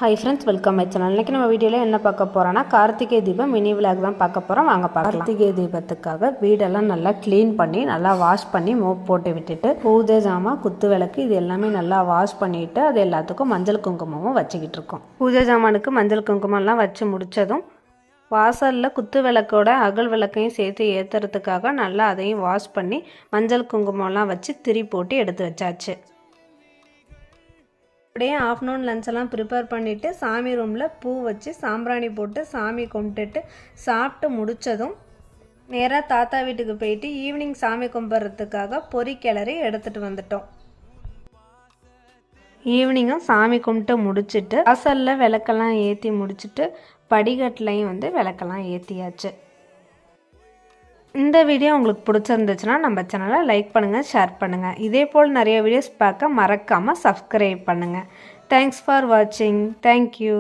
hi friends welcome my channel इनके நம்ம வீடியோல என்ன பார்க்க போறோம்னா கார்த்திகை தீபம் மினி vlog தான் பார்க்க போறோம் வாங்க பார்க்கலாம் கார்த்திகை தீபத்துக்காக வீடெல்லாம் நல்லா க்ளீன் பண்ணி நல்லா வாஷ் பண்ணி மோப் போட்டு விட்டுட்டு பூஜை ஜாமா குத்து விளக்கு இது எல்லாமே நல்லா வாஷ் பண்ணிட்டு அது எல்லாத்துக்கும் மஞ்சள் குங்குமமும் வச்சிட்டு இருக்கோம் பூஜை ஜாமானுக்கு மஞ்சள் குங்குமம் எல்லாம் வச்சு முடிச்சதும் வாசல்ல குத்து விளக்கோட அகல் விளக்கையும் சேர்த்து ஏத்துறதுக்காக நல்லா அதையும் வாஷ் பண்ணி மஞ்சள் குங்குமம் எல்லாம் வச்சு திரி போட்டு எடுத்து வச்சாச்சு அப்படியே ஆஃப்டர்நூன் லஞ்ச் எல்லாம் ப்ரிப்பேர் பண்ணிவிட்டு சாமி ரூமில் பூ வச்சு சாம்பிராணி போட்டு சாமி கும்பிட்டுட்டு சாப்பிட்டு முடித்ததும் நேராக தாத்தா வீட்டுக்கு போயிட்டு ஈவினிங் சாமி கும்பிட்றதுக்காக பொரி கிளறி எடுத்துகிட்டு வந்துட்டோம் ஈவினிங்கும் சாமி கும்பிட்டு முடிச்சுட்டு வாசலில் விளக்கெல்லாம் ஏற்றி முடிச்சுட்டு படிக்கட்டுலையும் விளக்கெல்லாம் ஏற்றியாச்சு இந்த வீடியோ உங்களுக்கு பிடிச்சிருந்துச்சுன்னா நம்ம சேனலை லைக் பண்ணுங்கள் ஷேர் பண்ணுங்கள் இதே போல் நிறைய வீடியோஸ் பார்க்க மறக்காமல் சப்ஸ்கிரைப் பண்ணுங்கள் தேங்க்ஸ் ஃபார் வாட்சிங் தேங்க்யூ